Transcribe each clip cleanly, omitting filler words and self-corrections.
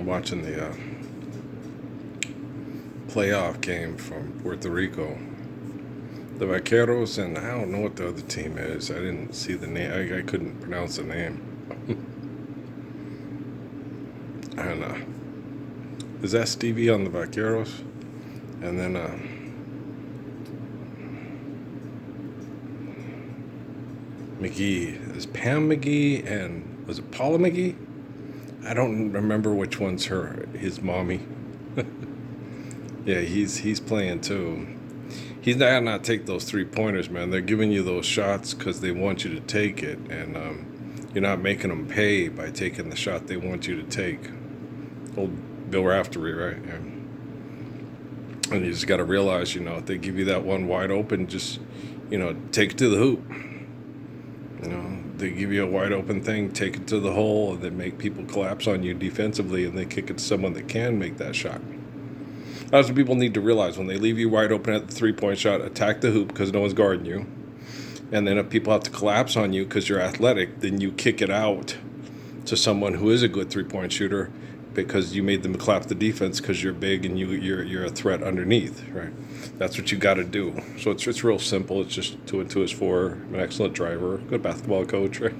I'm watching the playoff game from Puerto Rico. The Vaqueros, and I don't know what the other team is. I didn't see the name. I couldn't pronounce the name. And is that Stevie on the Vaqueros? And then McGee. Is Pam McGee and was it Paula McGee? I don't remember which one's his mommy. Yeah, he's playing too. He's not take those 3-pointers, man. They're giving you those shots because they want you to take it, and you're not making them pay by taking the shot they want you to take. Old Bill Raftery, right? And you just got to realize, if they give you that one wide open, just, take it to the hoop. They give you a wide open thing, take it to the hole, and then make people collapse on you defensively, and they kick it to someone that can make that shot. That's what people need to realize. When they leave you wide open at the 3-point shot, attack the hoop because no one's guarding you. And then if people have to collapse on you because you're athletic, then you kick it out to someone who is a good 3-point shooter because you made them collapse the defense because you're big and you're a threat underneath, right? That's what you got to do. So it's real simple. It's just 2 and 2 is 4. I'm an excellent driver, good basketball coach, right?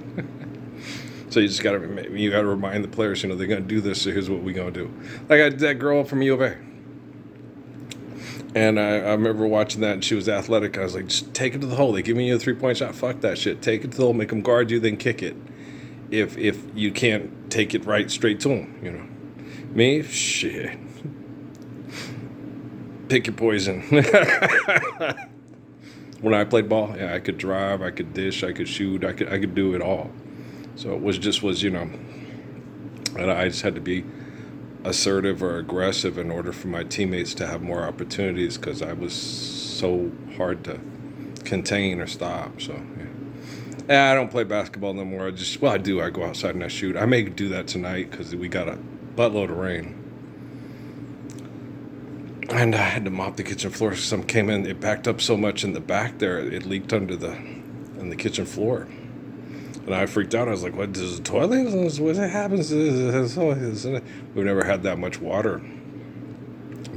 So you just got to remind the players, they're going to do this. So here's what we're going to do. Like that girl from U of A. And I remember watching that, and she was athletic. I was like, just take it to the hole. They giving you a 3-point shot. Fuck that shit. Take it to the hole. Make them guard you, then kick it. If you can't take it right straight to them, Me? Shit. Pick your poison. When I played ball, I could drive, I could dish, I could shoot, I could do it all. So it was, and I just had to be assertive or aggressive in order for my teammates to have more opportunities because I was so hard to contain or stop. So I don't play basketball no more. I do. I go outside and I shoot. I may do that tonight because we got a buttload of rain. And I had to mop the kitchen floor. Some came in. It backed up so much in the back there, it leaked in the kitchen floor. And I freaked out. I was like, what, does the toilet? What happens? We've never had that much water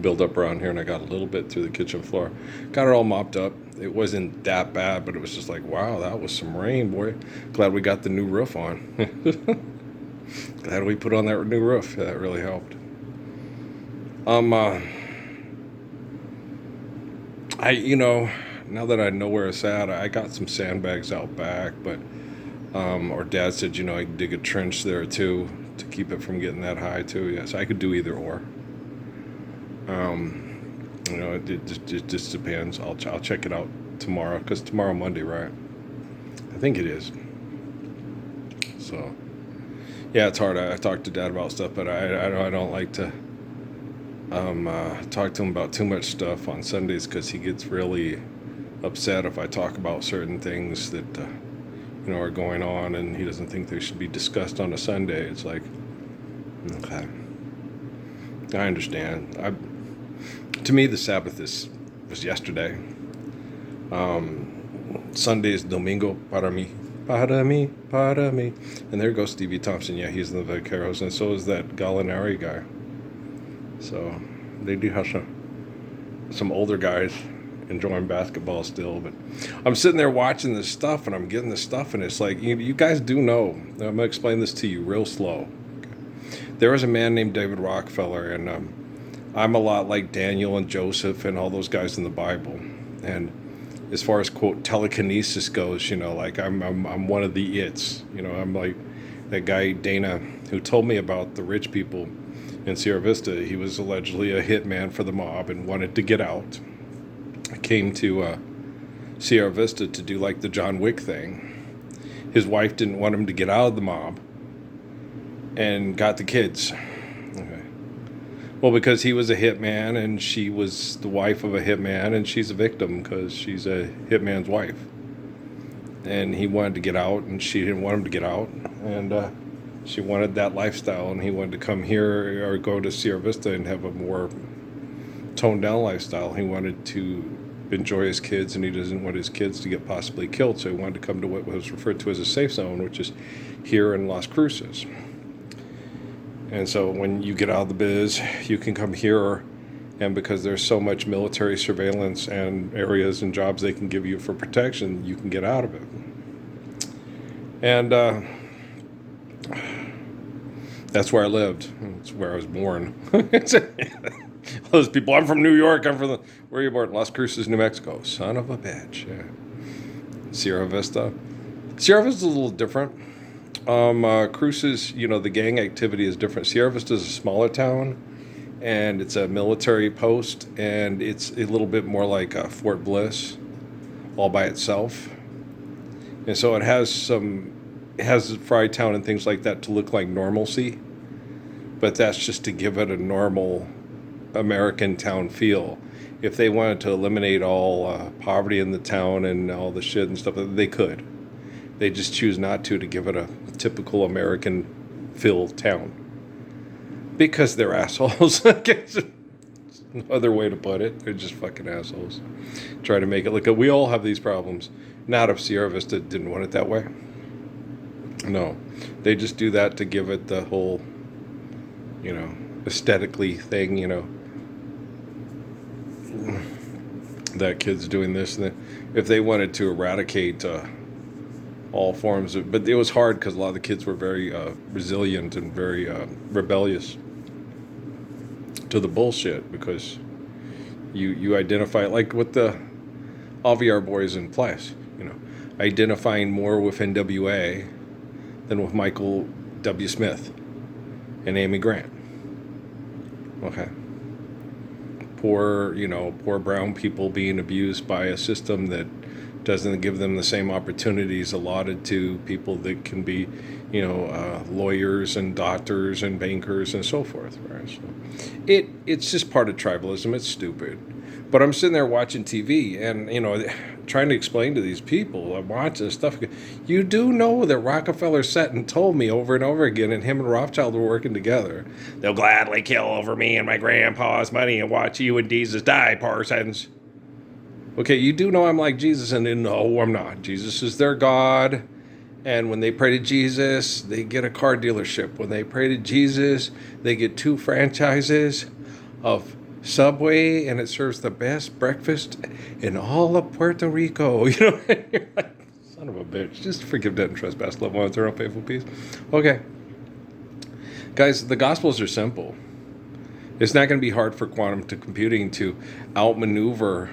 build up around here, and I got a little bit through the kitchen floor. Got it all mopped up. It wasn't that bad, but it was just like, wow, that was some rain, boy. Glad we got the new roof on. Glad we put on that new roof. Yeah, that really helped. Now that I know where it's at, I got some sandbags out back, but or Dad said, I could dig a trench there too to keep it from getting that high too. Yeah, so I could do either or. It just depends. I'll check it out tomorrow because tomorrow Monday, right? I think it is. So, yeah, it's hard. I talk to Dad about stuff, but I don't like to talk to him about too much stuff on Sundays because he gets really upset if I talk about certain things that are going on, and he doesn't think they should be discussed on a Sunday. It's like, okay, I understand. To me, the Sabbath was yesterday. Sunday is Domingo para mí, para mí, para mí. And there goes Stevie Thompson. Yeah, he's in the Vaqueros, and so is that Gallinari guy. So they do have some older guys enjoying basketball still, but I'm sitting there watching this stuff and I'm getting this stuff, and it's like, you guys do know, I'm going to explain this to you real slow. Okay. There was a man named David Rockefeller, and I'm a lot like Daniel and Joseph and all those guys in the Bible. And as far as, quote, telekinesis goes, like I'm one of the its, I'm like that guy Dana who told me about the rich people in Sierra Vista. He was allegedly a hitman for the mob and wanted to get out. I came to Sierra Vista to do like the John Wick thing. His wife didn't want him to get out of the mob and got the kids. Okay. Well, because he was a hitman and she was the wife of a hitman, and she's a victim because she's a hitman's wife. And he wanted to get out and she didn't want him to get out. And she wanted that lifestyle, and he wanted to come here or go to Sierra Vista and have a more toned down lifestyle. He wanted to enjoy his kids, and he doesn't want his kids to get possibly killed, so he wanted to come to what was referred to as a safe zone, which is here in Las Cruces. And so when you get out of the biz, you can come here, and because there's so much military surveillance and areas and jobs they can give you for protection, you can get out of it. And that's where I lived. That's where I was born. Those people, I'm from New York. Where are you born? Las Cruces, New Mexico. Son of a bitch. Yeah. Sierra Vista. Sierra Vista is a little different. Cruces, the gang activity is different. Sierra Vista is a smaller town, and it's a military post, and it's a little bit more like Fort Bliss, all by itself. And so it has Fried Town and things like that to look like normalcy, but that's just to give it a normal American town feel. If they wanted to eliminate all poverty in the town and all the shit and stuff, they could. They just choose not to give it a typical American feel town. Because they're assholes. I guess no other way to put it. They're just fucking assholes. Try to make it look. We all have these problems. Not if Sierra Vista didn't want it that way. No. They just do that to give it the whole, aesthetically thing, that kid's doing this. And if they wanted to eradicate all forms of, but it was hard because a lot of the kids were very resilient and very rebellious to the bullshit, because you identify, like with the Aviar boys in Place, identifying more with NWA than with Michael W. Smith and Amy Grant. Okay. Poor brown people being abused by a system that doesn't give them the same opportunities allotted to people that can be, lawyers and doctors and bankers and so forth, right? So it's just part of tribalism. It's stupid. But I'm sitting there watching TV and, trying to explain to these people, I'm watching this stuff. You do know that Rockefeller sat and told me over and over again, and him and Rothschild were working together. They'll gladly kill over me and my grandpa's money and watch you and Jesus die, Parsons. Okay, you do know I'm like Jesus, and then, no, I'm not. Jesus is their God, and when they pray to Jesus, they get a car dealership. When they pray to Jesus, they get 2 franchises of Subway, and it serves the best breakfast in all of Puerto Rico. You're like, son of a bitch. Just forgive debt and trespass, love one, eternal, faithful peace. Okay. Guys, the Gospels are simple. It's not going to be hard for quantum computing to outmaneuver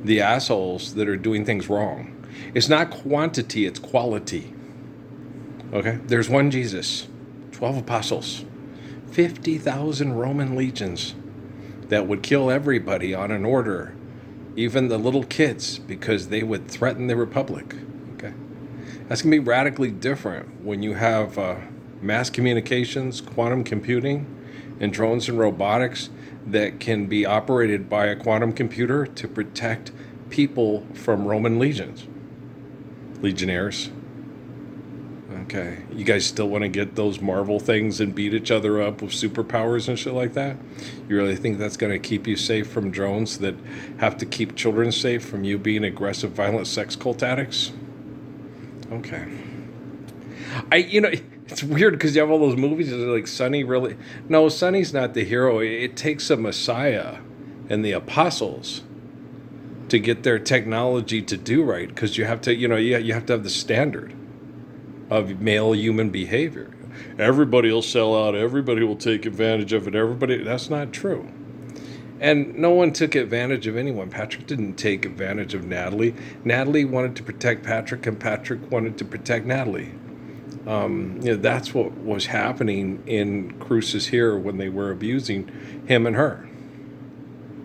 the assholes that are doing things wrong. It's not quantity, it's quality. Okay? There's one Jesus, 12 apostles, 50,000 Roman legions that would kill everybody on an order, even the little kids, because they would threaten the Republic. Okay? That's going to be radically different when you have mass communications, quantum computing, and drones and robotics that can be operated by a quantum computer to protect people from Roman legionnaires. Okay, you guys still want to get those Marvel things and beat each other up with superpowers and shit like that? You really think that's going to keep you safe from drones that have to keep children safe from you being aggressive, violent sex cult addicts? Okay. It's weird because you have all those movies that are like Sonny really... No, Sonny's not the hero. It takes a Messiah and the apostles to get their technology to do right, because you have to, you have to have the standard of male human behavior. Everybody will sell out. Everybody will take advantage of it. That's not true. And no one took advantage of anyone. Patrick didn't take advantage of Natalie. Natalie wanted to protect Patrick, and Patrick wanted to protect Natalie. That's what was happening in Cruces here when they were abusing him and her.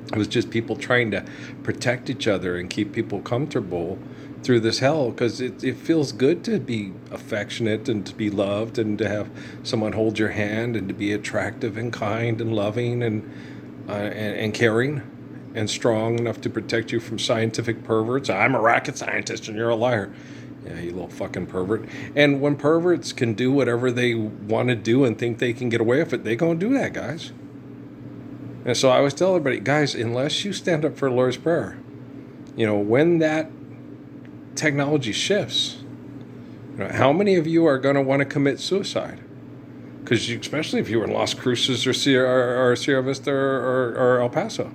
It was just people trying to protect each other and keep people comfortable through this hell, because it feels good to be affectionate and to be loved and to have someone hold your hand and to be attractive and kind and loving and caring and strong enough to protect you from scientific perverts. I'm a rocket scientist and you're a liar. Yeah, you little fucking pervert. And when perverts can do whatever they want to do and think they can get away with it, they gonna do that, guys. And so I always tell everybody, guys, unless you stand up for the Lord's Prayer, when that technology shifts, how many of you are going to want to commit suicide? Because especially if you were in Las Cruces or Sierra Vista or El Paso.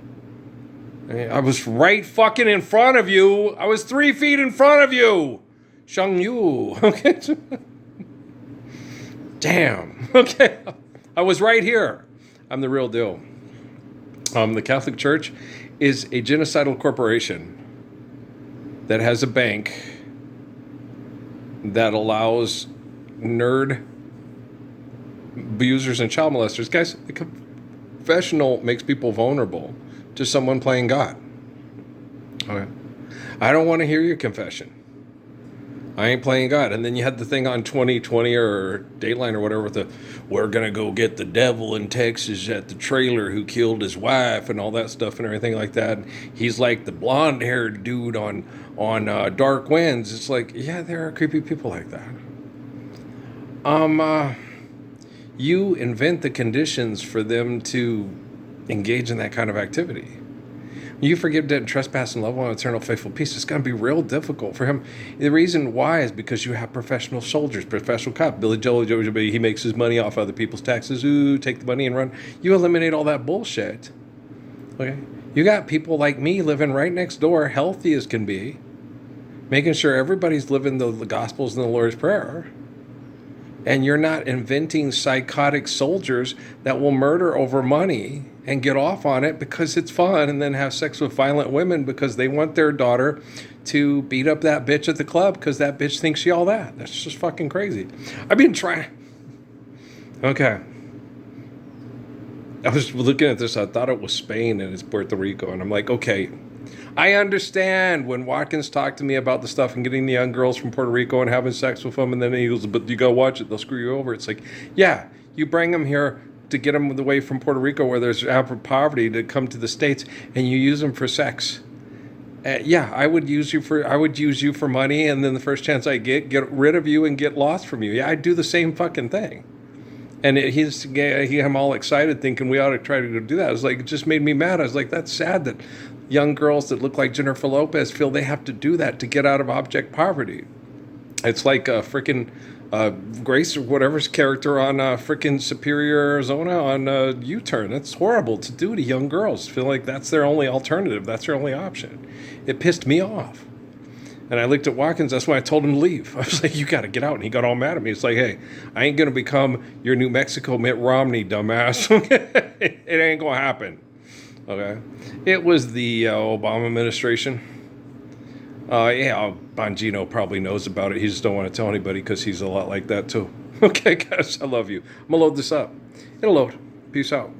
I was right fucking in front of you. I was 3 feet in front of you. Shang Yu. Okay. Damn. Okay. I was right here. I'm the real deal. The Catholic Church is a genocidal corporation that has a bank that allows nerd abusers and child molesters. Guys, the confessional makes people vulnerable to someone playing God. Okay. I don't want to hear your confession. I ain't playing God. And then you had the thing on 2020 or Dateline or whatever with the, we're going to go get the devil in Texas at the trailer who killed his wife and all that stuff and everything like that. He's like the blonde-haired dude on Dark Winds. It's like, yeah, there are creepy people like that. You invent the conditions for them to engage in that kind of activity. You forgive debt and trespass and love one eternal faithful peace. It's going to be real difficult for him. The reason why is because you have professional soldiers, professional cop. Billy Joel, he makes his money off other people's taxes. Ooh, take the money and run. You eliminate all that bullshit. Okay? You got people like me living right next door, healthy as can be, making sure everybody's living the Gospels and the Lord's Prayer. And you're not inventing psychotic soldiers that will murder over money and get off on it because it's fun and then have sex with violent women because they want their daughter to beat up that bitch at the club because that bitch thinks she all that. That's just fucking crazy. I've been trying. Okay. I was looking at this. I thought it was Spain and it's Puerto Rico. And I'm like, okay, I understand when Watkins talked to me about the stuff and getting the young girls from Puerto Rico and having sex with them. And then he goes, but you got to watch it. They'll screw you over. It's like, yeah, you bring them here to get them away from Puerto Rico where there's poverty to come to the States and you use them for sex. Yeah, I would use you for money. And then the first chance I get rid of you and get lost from you. Yeah, I'd do the same fucking thing. And I'm all excited thinking we ought to try to do that. I was like, it just made me mad. I was like, that's sad that young girls that look like Jennifer Lopez feel they have to do that to get out of abject poverty. It's like a freaking Grace or whatever's character on freaking Superior, Arizona on U-Turn. That's horrible to do to young girls. Feel like that's their only alternative. That's their only option. It pissed me off. And I looked at Watkins. That's why I told him to leave. I was like, you got to get out. And he got all mad at me. It's like, hey, I ain't going to become your New Mexico Mitt Romney, dumbass. It ain't going to happen. Okay. It was the Obama administration. Bongino probably knows about it. He just don't want to tell anybody because he's a lot like that too. Okay, guys, I love you. I'm going to load this up. It'll load. Peace out.